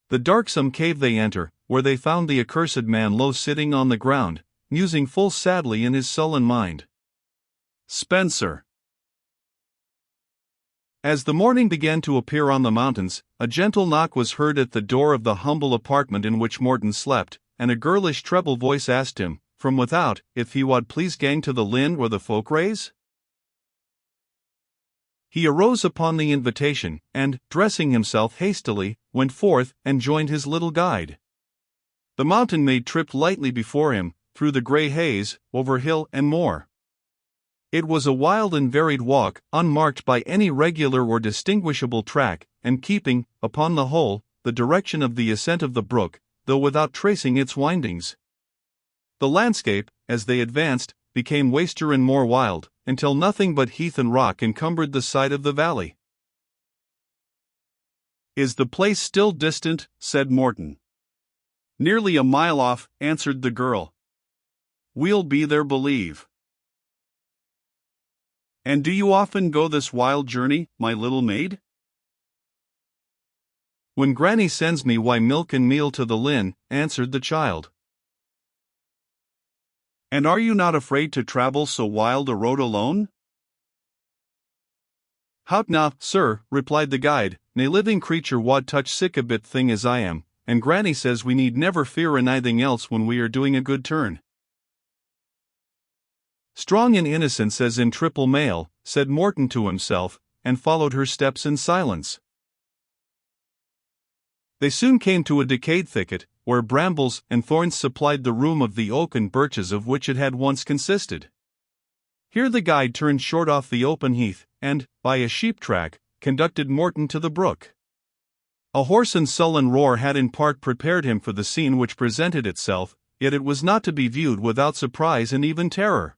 The darksome cave they enter, where they found the accursed man low sitting on the ground, musing full sadly in his sullen mind. Spenser. As the morning began to appear on the mountains, a gentle knock was heard at the door of the humble apartment in which Morton slept, and a girlish treble voice asked him, from without, if he wad please gang to the linn or the folk-raise? He arose upon the invitation, and, dressing himself hastily, went forth and joined his little guide. The mountain maid tripped lightly before him, through the grey haze, over hill and moor. It was a wild and varied walk, unmarked by any regular or distinguishable track, and keeping, upon the whole, the direction of the ascent of the brook, though without tracing its windings. The landscape, as they advanced, became waster and more wild, until nothing but heath and rock encumbered the side of the valley. "Is the place still distant?" said Morton. "Nearly a mile off," answered the girl. "We'll be there, believe." "And do you often go this wild journey, my little maid?" "When Granny sends me why milk and meal to the linn," answered the child. "And are you not afraid to travel so wild a road alone?" "Hout na, sir," replied the guide, "nae living creature wad touch sic a bit thing as I am, and Granny says we need never fear anything else when we are doing a good turn." "Strong in innocence as in triple mail," said Morton to himself, and followed her steps in silence. They soon came to a decayed thicket, where brambles and thorns supplied the room of the oak and birches of which it had once consisted. Here the guide turned short off the open heath, and, by a sheep track, conducted Morton to the brook. A hoarse and sullen roar had in part prepared him for the scene which presented itself, yet it was not to be viewed without surprise and even terror.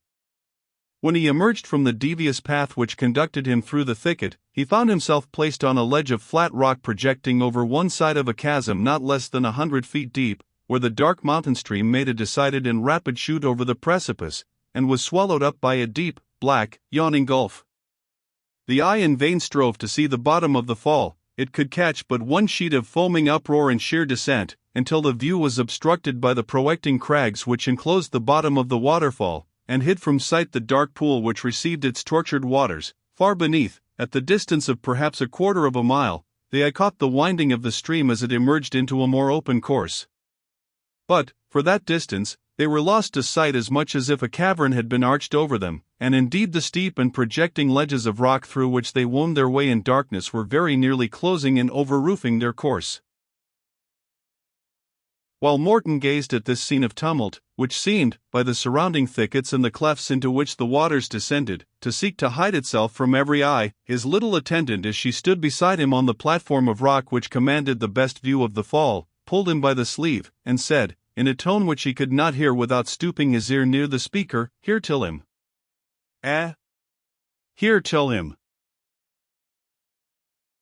When he emerged from the devious path which conducted him through the thicket, he found himself placed on a ledge of flat rock projecting over one side of a chasm not less than 100 feet deep, where the dark mountain stream made a decided and rapid shoot over the precipice, and was swallowed up by a deep, black, yawning gulf. The eye in vain strove to see the bottom of the fall; it could catch but one sheet of foaming uproar and sheer descent, until the view was obstructed by the projecting crags which enclosed the bottom of the waterfall, and hid from sight the dark pool which received its tortured waters. Far beneath, at the distance of perhaps a quarter of a mile, they caught the winding of the stream as it emerged into a more open course. But, for that distance, they were lost to sight as much as if a cavern had been arched over them, and indeed the steep and projecting ledges of rock through which they wound their way in darkness were very nearly closing and overroofing their course. While Morton gazed at this scene of tumult, which seemed, by the surrounding thickets and the clefts into which the waters descended, to seek to hide itself from every eye, his little attendant, as she stood beside him on the platform of rock which commanded the best view of the fall, pulled him by the sleeve, and said, in a tone which he could not hear without stooping his ear near the speaker, "Here till him." Here till him."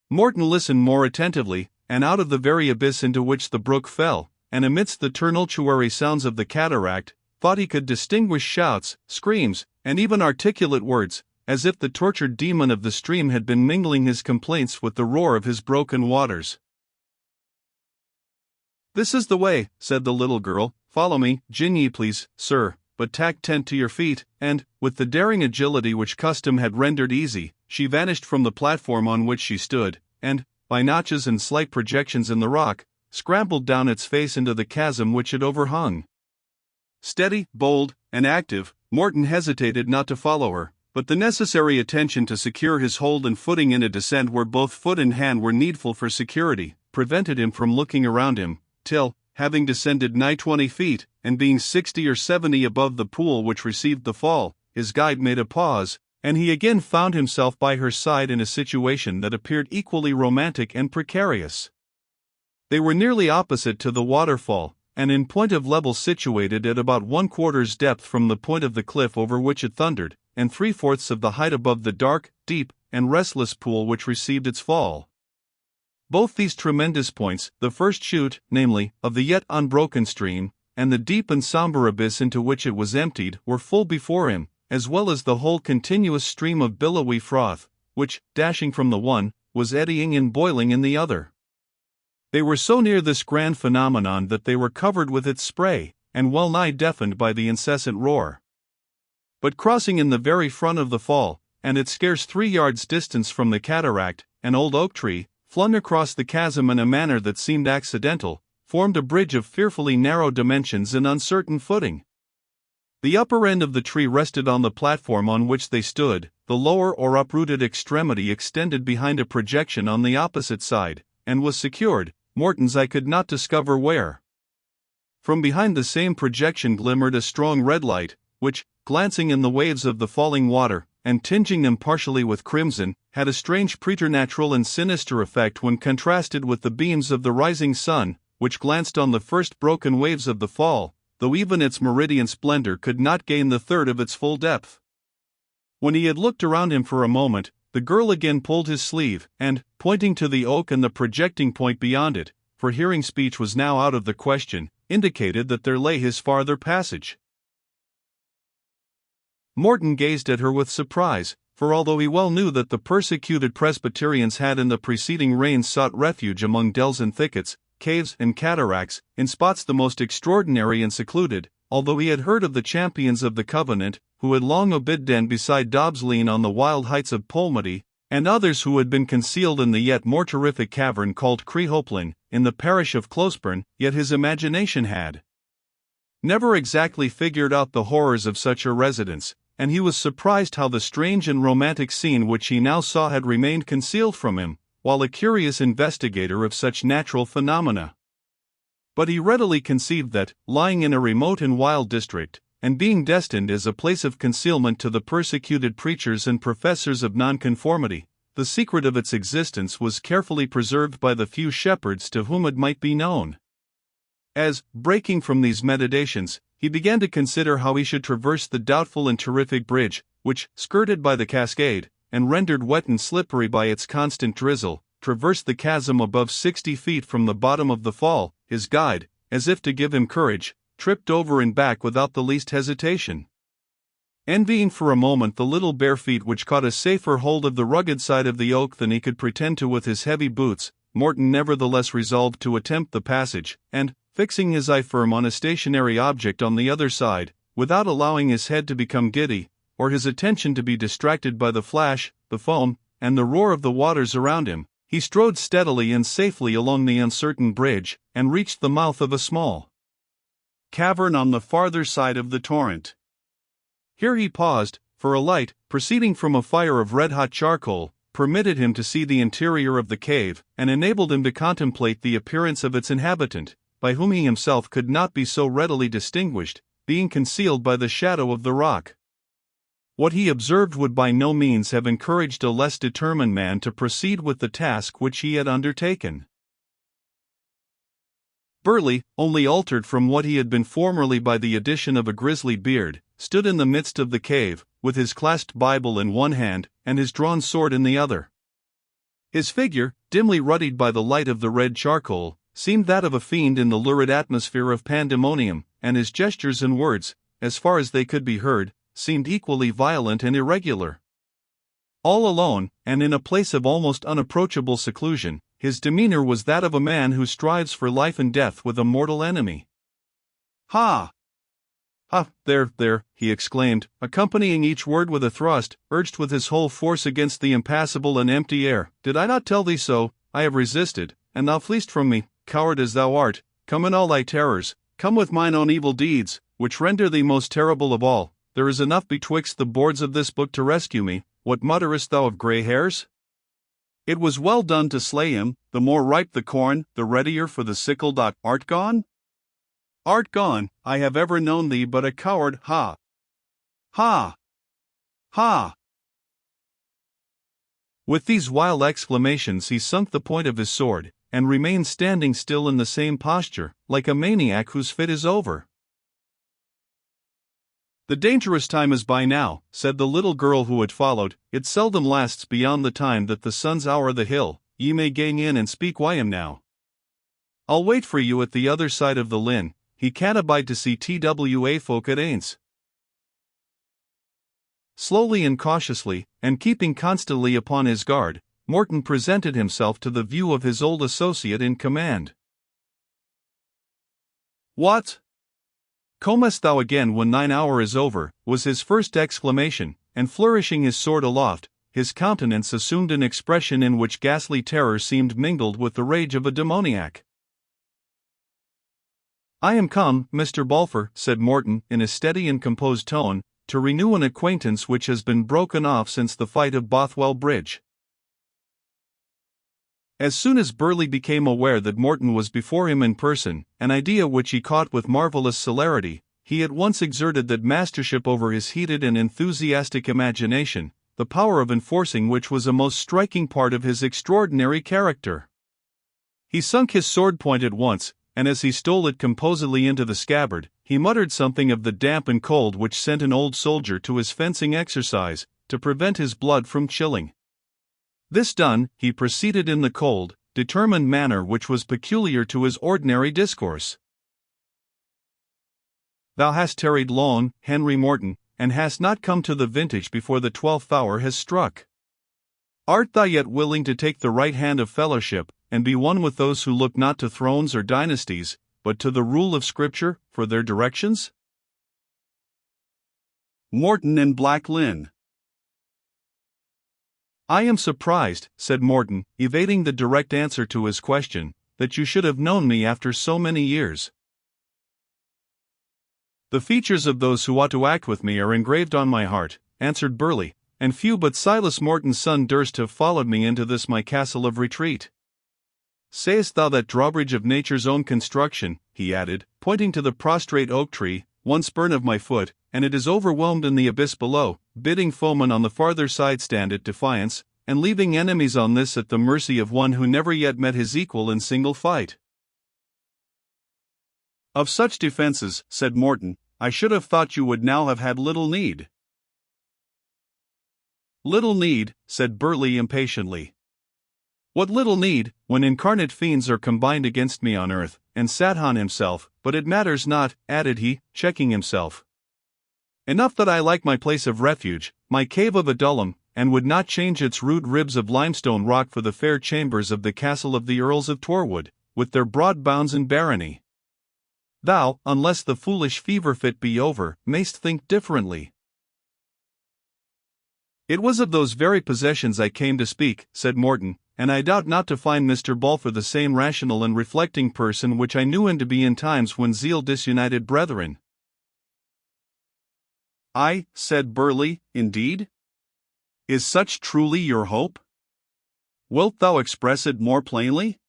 Morton listened more attentively, and out of the very abyss into which the brook fell, and amidst the tumultuary sounds of the cataract, thought he could distinguish shouts, screams, and even articulate words, as if the tortured demon of the stream had been mingling his complaints with the roar of his broken waters. "This is the way," said the little girl. "Follow me, gin ye please, sir, but tack tent to your feet," and, with the daring agility which custom had rendered easy, she vanished from the platform on which she stood, and, by notches and slight projections in the rock, scrambled down its face into the chasm which it overhung. Steady, bold, and active, Morton hesitated not to follow her, but the necessary attention to secure his hold and footing in a descent where both foot and hand were needful for security, prevented him from looking around him, till, having descended nigh 20 feet, and being 60 or 70 above the pool which received the fall, his guide made a pause, and he again found himself by her side in a situation that appeared equally romantic and precarious. They were nearly opposite to the waterfall, and in point of level situated at about 1/4's depth from the point of the cliff over which it thundered, and 3/4 of the height above the dark, deep, and restless pool which received its fall. Both these tremendous points, the first shoot, namely, of the yet unbroken stream, and the deep and somber abyss into which it was emptied, were full before him, as well as the whole continuous stream of billowy froth, which, dashing from the one, was eddying and boiling in the other. They were so near this grand phenomenon that they were covered with its spray, and well nigh deafened by the incessant roar. But crossing in the very front of the fall, and at scarce 3 yards distance from the cataract, an old oak tree, flung across the chasm in a manner that seemed accidental, formed a bridge of fearfully narrow dimensions and uncertain footing. The upper end of the tree rested on the platform on which they stood, the lower or uprooted extremity extended behind a projection on the opposite side, and was secured, Morton's eye could not discover where. From behind the same projection glimmered a strong red light, which, glancing in the waves of the falling water, and tinging them partially with crimson, had a strange preternatural and sinister effect when contrasted with the beams of the rising sun, which glanced on the first broken waves of the fall, though even its meridian splendor could not gain the third of its full depth. When he had looked around him for a moment, the girl again pulled his sleeve, and, pointing to the oak and the projecting point beyond it, for hearing speech was now out of the question, indicated that there lay his farther passage. Morton gazed at her with surprise, for although he well knew that the persecuted Presbyterians had in the preceding reign sought refuge among dells and thickets, caves and cataracts, in spots the most extraordinary and secluded, although he had heard of the champions of the Covenant, who had long abidden beside Dobsleen on the wild heights of Polmody, and others who had been concealed in the yet more terrific cavern called Crehoplin, in the parish of Closeburn, yet his imagination had never exactly figured out the horrors of such a residence, and he was surprised how the strange and romantic scene which he now saw had remained concealed from him, while a curious investigator of such natural phenomena. But he readily conceived that, lying in a remote and wild district, and being destined as a place of concealment to the persecuted preachers and professors of nonconformity, the secret of its existence was carefully preserved by the few shepherds to whom it might be known. As, breaking from these meditations, he began to consider how he should traverse the doubtful and terrific bridge, which, skirted by the cascade, and rendered wet and slippery by its constant drizzle, traversed the chasm above 60 feet from the bottom of the fall, his guide, as if to give him courage, tripped over and back without the least hesitation. Envying for a moment the little bare feet which caught a safer hold of the rugged side of the oak than he could pretend to with his heavy boots, Morton nevertheless resolved to attempt the passage, and, fixing his eye firm on a stationary object on the other side, without allowing his head to become giddy, or his attention to be distracted by the flash, the foam, and the roar of the waters around him, he strode steadily and safely along the uncertain bridge, and reached the mouth of a small cavern on the farther side of the torrent. Here he paused, for a light, proceeding from a fire of red-hot charcoal, permitted him to see the interior of the cave, and enabled him to contemplate the appearance of its inhabitant, by whom he himself could not be so readily distinguished, being concealed by the shadow of the rock. What he observed would by no means have encouraged a less determined man to proceed with the task which he had undertaken. Burleigh, only altered from what he had been formerly by the addition of a grizzly beard, stood in the midst of the cave, with his clasped Bible in one hand, and his drawn sword in the other. His figure, dimly ruddied by the light of the red charcoal, seemed that of a fiend in the lurid atmosphere of pandemonium, and his gestures and words, as far as they could be heard, seemed equally violent and irregular. All alone, and in a place of almost unapproachable seclusion, his demeanor was that of a man who strives for life and death with a mortal enemy. "Ha! Ha! There," he exclaimed, accompanying each word with a thrust, urged with his whole force against the impassable and empty air. "Did I not tell thee so? I have resisted, and thou fleest from me, coward as thou art. Come in all thy terrors, come with mine own evil deeds, which render thee most terrible of all. There is enough betwixt the boards of this book to rescue me. What mutterest thou of grey hairs? It was well done to slay him, the more ripe the corn, the readier for the sickle. Art gone? Art gone, I have ever known thee but a coward. Ha! Ha! Ha!" With these wild exclamations he sunk the point of his sword, and remained standing still in the same posture, like a maniac whose fit is over. "The dangerous time is by now," said the little girl who had followed. "It seldom lasts beyond the time that the sun's o'er the hill. Ye may gang in and speak Wyam now. I'll wait for you at the other side of the linn. He can't abide to see twa folk at ains." Slowly and cautiously, and keeping constantly upon his guard, Morton presented himself to the view of his old associate in command. "What? Comest thou again when thine hour is over?" was his first exclamation, and flourishing his sword aloft, his countenance assumed an expression in which ghastly terror seemed mingled with the rage of a demoniac. "I am come, Mr. Balfour," said Morton in a steady and composed tone, "to renew an acquaintance which has been broken off since the fight of Bothwell Bridge." As soon as Burleigh became aware that Morton was before him in person, an idea which he caught with marvelous celerity, he at once exerted that mastership over his heated and enthusiastic imagination, the power of enforcing which was a most striking part of his extraordinary character. He sunk his sword point at once, and as he stole it composedly into the scabbard, he muttered something of the damp and cold which sent an old soldier to his fencing exercise, to prevent his blood from chilling. This done, he proceeded in the cold, determined manner which was peculiar to his ordinary discourse. "Thou hast tarried long, Henry Morton, and hast not come to the vintage before the 12th hour has struck. Art thou yet willing to take the right hand of fellowship, and be one with those who look not to thrones or dynasties, but to the rule of Scripture, for their directions?" Morton in Black Lynn. "I am surprised," said Morton, evading the direct answer to his question, "that you should have known me after so many years." "The features of those who ought to act with me are engraved on my heart," answered Burleigh, "and few but Silas Morton's son durst have followed me into this my castle of retreat. Sayest thou that drawbridge of nature's own construction," he added, pointing to the prostrate oak tree, "one spurn of my foot, and it is overwhelmed in the abyss below, bidding foemen on the farther side stand at defiance, and leaving enemies on this at the mercy of one who never yet met his equal in single fight." "Of such defenses," said Morton, "I should have thought you would now have had little need." "Little need," said Burleigh impatiently. "What little need, when incarnate fiends are combined against me on earth?" And sat on himself, "but it matters not," added he, checking himself. "Enough that I like my place of refuge, my cave of Adullam, and would not change its rude ribs of limestone rock for the fair chambers of the castle of the Earls of Torwood, with their broad bounds and barony. Thou, unless the foolish fever fit be over, mayst think differently." "It was of those very possessions I came to speak," said Morton, "and I doubt not to find Mr. Balfour the same rational and reflecting person which I knew him to be in times when zeal disunited brethren." "I," said Burleigh, "indeed? Is such truly your hope? Wilt thou express it more plainly?"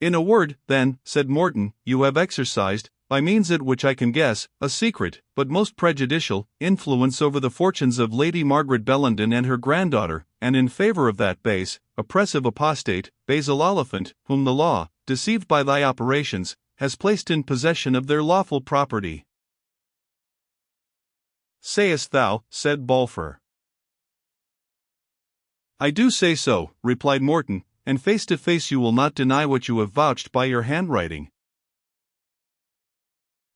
"In a word, then," said Morton, "you have exercised, by means at which I can guess, a secret, but most prejudicial, influence over the fortunes of Lady Margaret Bellenden and her granddaughter, and in favor of that base, oppressive apostate, Basil Oliphant, whom the law, deceived by thy operations, has placed in possession of their lawful property." "Sayest thou," said Balfour. "I do say so," replied Morton, "and face to face you will not deny what you have vouched by your handwriting."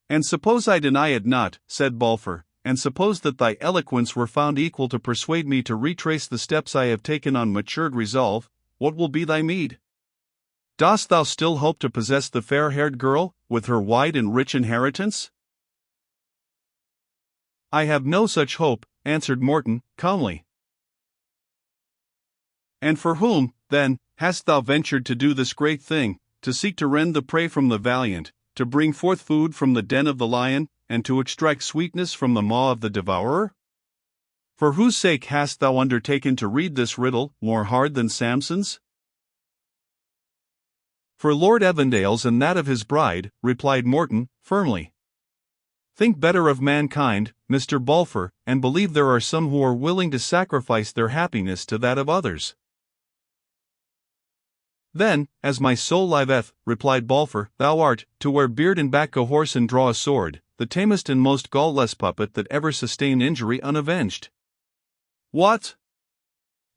"And suppose I deny it not," said Balfour, "and suppose that thy eloquence were found equal to persuade me to retrace the steps I have taken on matured resolve, what will be thy meed? Dost thou still hope to possess the fair-haired girl, with her wide and rich inheritance?" "I have no such hope," answered Morton, calmly. "And for whom, then, hast thou ventured to do this great thing, to seek to rend the prey from the valiant, to bring forth food from the den of the lion, and to extract sweetness from the maw of the devourer? For whose sake hast thou undertaken to read this riddle, more hard than Samson's?" "For Lord Evandale's and that of his bride," replied Morton, firmly. "Think better of mankind, Mr. Balfour, and believe there are some who are willing to sacrifice their happiness to that of others." "Then, as my soul liveth," replied Balfour, "thou art, to wear beard and back a horse and draw a sword, the tamest and most gall-less puppet that ever sustained injury unavenged." "What?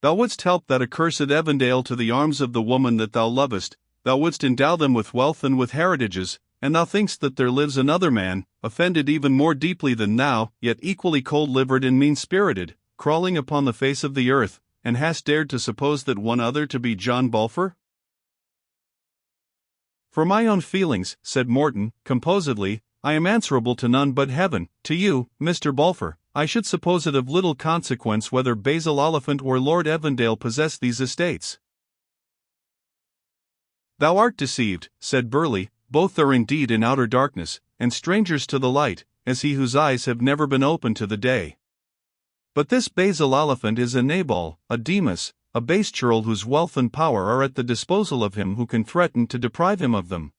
Thou wouldst help that accursed Evandale to the arms of the woman that thou lovest, thou wouldst endow them with wealth and with heritages, and thou thinkst that there lives another man, offended even more deeply than thou, yet equally cold-livered and mean-spirited, crawling upon the face of the earth, and hast dared to suppose that one other to be John Balfour? For my own feelings, said Morton, composedly, I am answerable to none but heaven. To you, Mr. Balfour, I should suppose it of little consequence whether Basil Oliphant or Lord Evandale possess these estates. Thou art deceived, said Burleigh, both are indeed in outer darkness, and strangers to the light, as he whose eyes have never been opened to the day. But this Basil Oliphant is a Nabal, a Demas, a base churl whose wealth and power are at the disposal of him who can threaten to deprive him of them.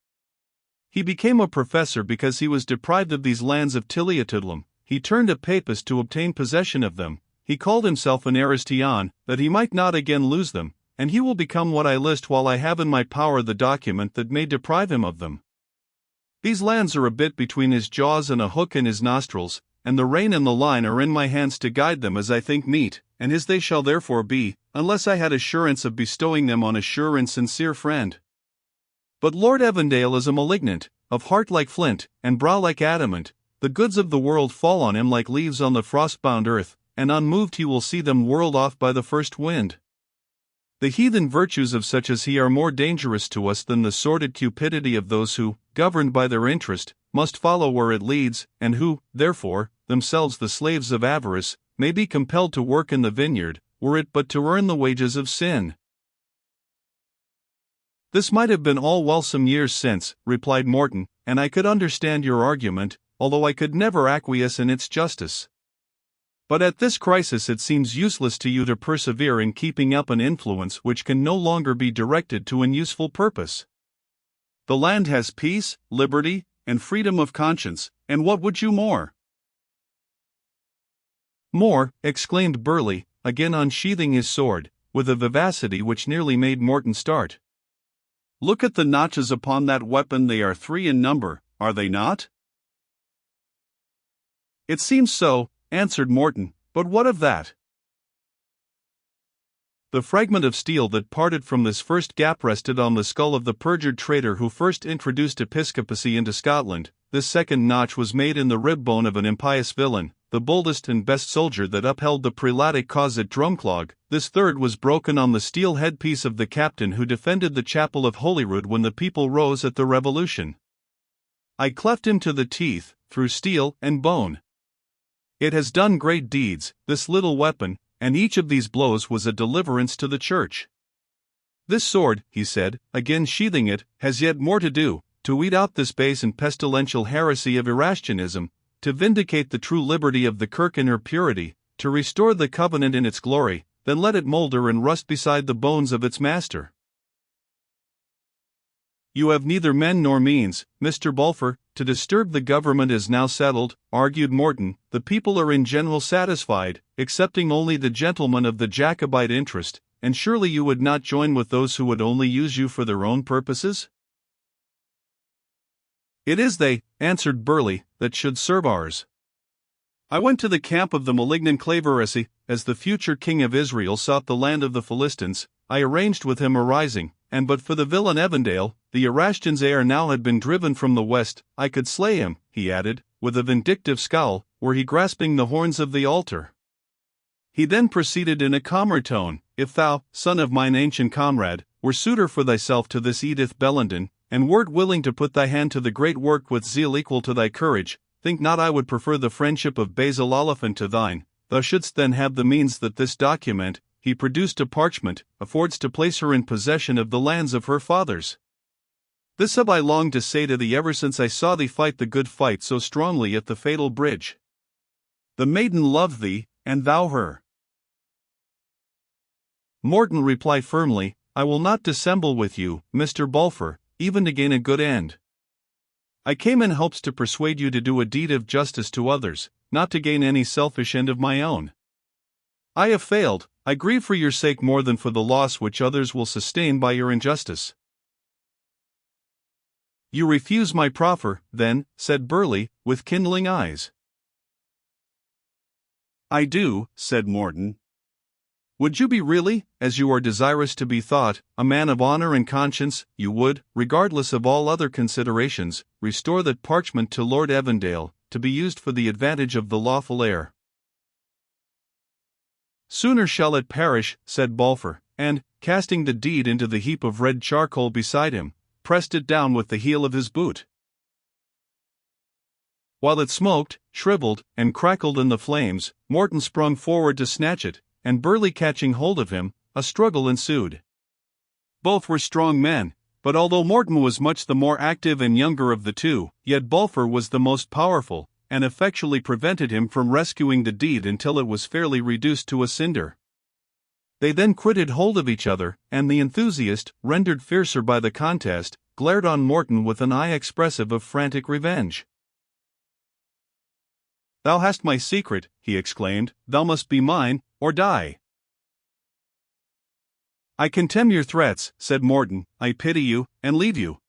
He became a professor because he was deprived of these lands of Tiliatudlum. He turned a papist to obtain possession of them. He called himself an Aristian, that he might not again lose them, and he will become what I list while I have in my power the document that may deprive him of them. These lands are a bit between his jaws and a hook in his nostrils, and the rein and the line are in my hands to guide them as I think meet, and his they shall therefore be, unless I had assurance of bestowing them on a sure and sincere friend. But Lord Evandale is a malignant, of heart like flint, and brow like adamant. The goods of the world fall on him like leaves on the frost-bound earth, and unmoved he will see them whirled off by the first wind. The heathen virtues of such as he are more dangerous to us than the sordid cupidity of those who, governed by their interest, must follow where it leads, and who, therefore, themselves the slaves of avarice, may be compelled to work in the vineyard, were it but to earn the wages of sin. This might have been all well some years since, replied Morton, and I could understand your argument, although I could never acquiesce in its justice. But at this crisis it seems useless to you to persevere in keeping up an influence which can no longer be directed to an useful purpose. The land has peace, liberty, and freedom of conscience, and what would you more? More, exclaimed Burleigh, again unsheathing his sword, with a vivacity which nearly made Morton start. Look at the notches upon that weapon, they are 3 in number, are they not? It seems so, answered Morton, but what of that? The fragment of steel that parted from this first gap rested on the skull of the perjured traitor who first introduced episcopacy into Scotland. This second notch was made in the rib bone of an impious villain, the boldest and best soldier that upheld the prelatic cause at Drumclog. This third was broken on the steel headpiece of the captain who defended the chapel of Holyrood when the people rose at the Revolution. I cleft him to the teeth, through steel and bone. It has done great deeds, this little weapon, and each of these blows was a deliverance to the church. This sword, he said, again sheathing it, has yet more to do, to weed out this base and pestilential heresy of Erastianism, to vindicate the true liberty of the Kirk in her purity, to restore the covenant in its glory, then let it moulder and rust beside the bones of its master. You have neither men nor means, Mr. Balfour, to disturb the government as now settled, argued Morton. The people are in general satisfied, excepting only the gentlemen of the Jacobite interest, and surely you would not join with those who would only use you for their own purposes? It is they, answered Burleigh, that should serve ours. I went to the camp of the malignant Claveresi, as the future king of Israel sought the land of the Philistines. I arranged with him a rising, and but for the villain Evandale, the Erastian's heir now had been driven from the west. I could slay him, he added, with a vindictive scowl, were he grasping the horns of the altar. He then proceeded in a calmer tone, if thou, son of mine ancient comrade, were suitor for thyself to this Edith Bellenden, and wert willing to put thy hand to the great work with zeal equal to thy courage, think not I would prefer the friendship of Basil Oliphant to thine. Thou shouldst then have the means that this document, he produced a parchment, affords to place her in possession of the lands of her fathers. This have I longed to say to thee ever since I saw thee fight the good fight so strongly at the fatal bridge. The maiden loved thee, and thou her. Morton replied firmly, I will not dissemble with you, Mr. Balfour, even to gain a good end. I came in hopes to persuade you to do a deed of justice to others, not to gain any selfish end of my own. I have failed. I grieve for your sake more than for the loss which others will sustain by your injustice. You refuse my proffer, then, said Burleigh, with kindling eyes. I do, said Morton. Would you be really, as you are desirous to be thought, a man of honor and conscience, you would, regardless of all other considerations, restore that parchment to Lord Evandale, to be used for the advantage of the lawful heir? Sooner shall it perish, said Balfour, and, casting the deed into the heap of red charcoal beside him, pressed it down with the heel of his boot. While it smoked, shriveled, and crackled in the flames, Morton sprung forward to snatch it, and Burley catching hold of him, a struggle ensued. Both were strong men, but although Morton was much the more active and younger of the two, yet Balfour was the most powerful, and effectually prevented him from rescuing the deed until it was fairly reduced to a cinder. They then quitted hold of each other, and the enthusiast, rendered fiercer by the contest, glared on Morton with an eye expressive of frantic revenge. "Thou hast my secret," he exclaimed, "thou must be mine, or die." "I contemn your threats," said Morton, "I pity you, and leave you."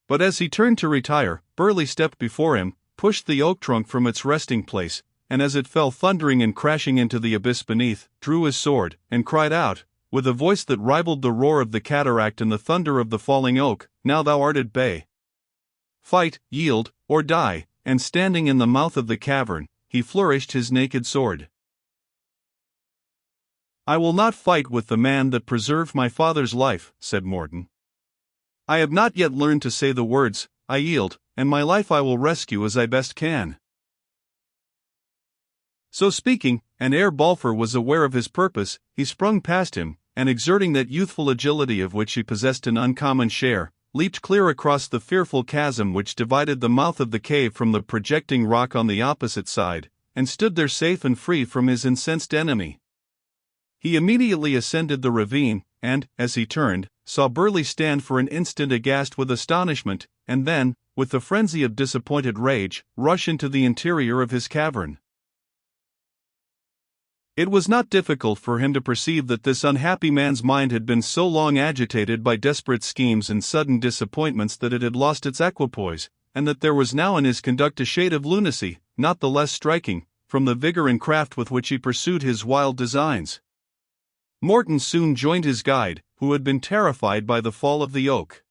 But as he turned to retire, Burley stepped before him, pushed the oak trunk from its resting place, and as it fell thundering and crashing into the abyss beneath, drew his sword, and cried out, with a voice that rivaled the roar of the cataract and the thunder of the falling oak, "Now thou art at bay. Fight, yield, or die," and standing in the mouth of the cavern, he flourished his naked sword. "I will not fight with the man that preserved my father's life," said Morton. "I have not yet learned to say the words, 'I yield,' and my life I will rescue as I best can." So speaking, and ere Balfour was aware of his purpose, he sprung past him, and exerting that youthful agility of which he possessed an uncommon share, leaped clear across the fearful chasm which divided the mouth of the cave from the projecting rock on the opposite side, and stood there safe and free from his incensed enemy. He immediately ascended the ravine, and, as he turned, saw Burley stand for an instant aghast with astonishment, and then, with the frenzy of disappointed rage, rush into the interior of his cavern. It was not difficult for him to perceive that this unhappy man's mind had been so long agitated by desperate schemes and sudden disappointments that it had lost its equipoise, and that there was now in his conduct a shade of lunacy, not the less striking, from the vigor and craft with which he pursued his wild designs. Morton soon joined his guide, who had been terrified by the fall of the oak.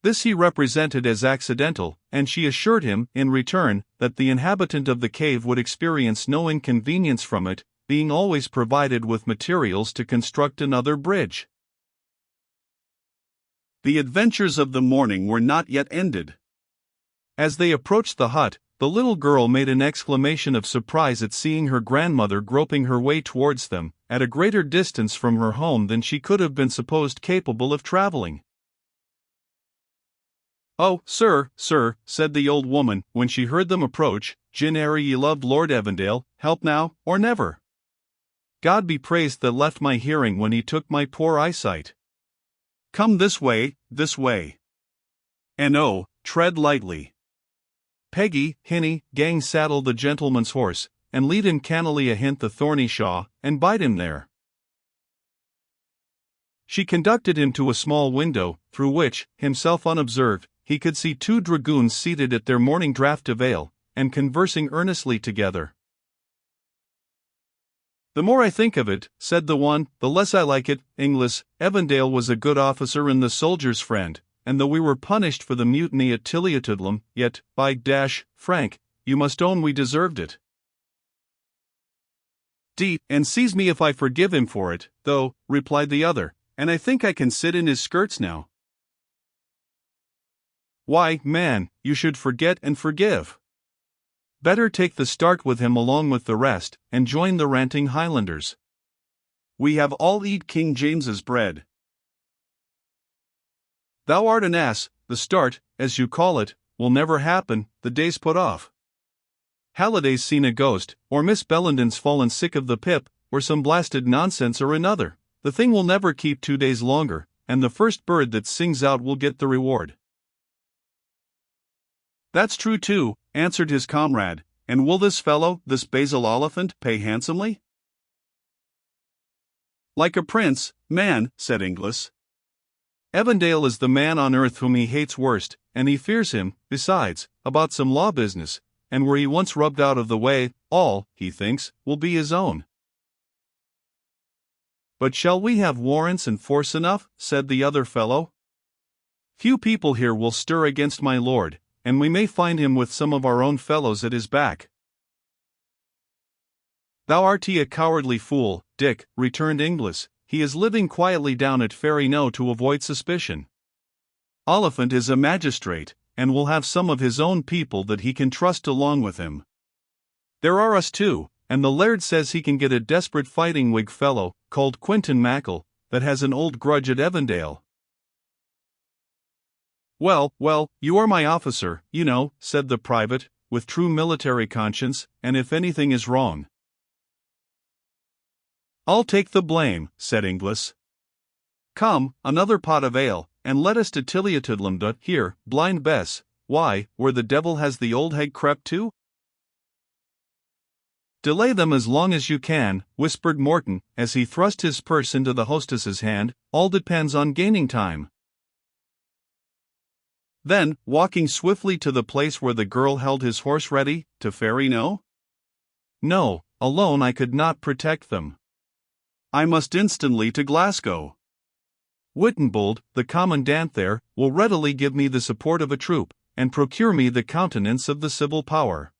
This he represented as accidental, and she assured him, in return, that the inhabitant of the cave would experience no inconvenience from it, being always provided with materials to construct another bridge. The adventures of the morning were not yet ended. As they approached the hut, the little girl made an exclamation of surprise at seeing her grandmother groping her way towards them, at a greater distance from her home than she could have been supposed capable of traveling. "Oh, sir," said the old woman, when she heard them approach, "gin e'er ye loved Lord Evandale, help now, or never. God be praised that left my hearing when he took my poor eyesight. Come this way, and oh, tread lightly. Peggy, Hinny, gang saddle the gentleman's horse, and lead him cannily ahint the thorny shaw, and bide him there." She conducted him to a small window, through which, himself unobserved, he could see two dragoons seated at their morning draught of ale, and conversing earnestly together. "The more I think of it," said the one, "the less I like it, Inglis. Evandale was a good officer and the soldier's friend, and though we were punished for the mutiny at Tilliatudlem, yet, by Frank, you must own we deserved it. And seize me if I forgive him for it, though," replied the other, "and I think I can sit in his skirts now." "Why, man, you should forget and forgive. Better take the start with him along with the rest, and join the ranting Highlanders. We have all eat King James's bread." "Thou art an ass. The start, as you call it, will never happen, the day's put off. Halliday's seen a ghost, or Miss Bellenden's fallen sick of the pip, or some blasted nonsense or another. The thing will never keep 2 days longer, and the first bird that sings out will get the reward." "That's true too," answered his comrade, "and will this fellow, this Basil Oliphant, pay handsomely?" "Like a prince, man," said Inglis. "Evandale is the man on earth whom he hates worst, and he fears him, besides, about some law business, and were he once rubbed out of the way, all, he thinks, will be his own." "But shall we have warrants and force enough?" said the other fellow. "Few people here will stir against my lord, and we may find him with some of our own fellows at his back." Thou art a cowardly fool, Dick, returned Inglis. He is living quietly down at Ferry No to avoid suspicion. Oliphant is a magistrate, and will have some of his own people that he can trust along with him. There are us too, and the laird says he can get a desperate fighting Whig fellow, called Quinton Mackle, that has an old grudge at Evandale. Well, you are my officer, you know, said the private, with true military conscience, and if anything is wrong, I'll take the blame, said Inglis. Come, another pot of ale, and let us to Tilliatudlumda. Here, blind Bess, why, where the devil has the old hag crept to? Delay them as long as you can, whispered Morton, as he thrust his purse into the hostess's hand. All depends on gaining time. Then, walking swiftly to the place where the girl held his horse ready, to Ferry No? No, alone I could not protect them. I must instantly to Glasgow. Wittenbold, the commandant there, will readily give me the support of a troop, and procure me the countenance of the civil power.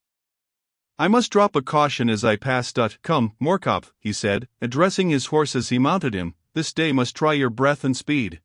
I must drop a caution as I pass. Come, Moorkopf, he said, addressing his horse as he mounted him, this day must try your breath and speed.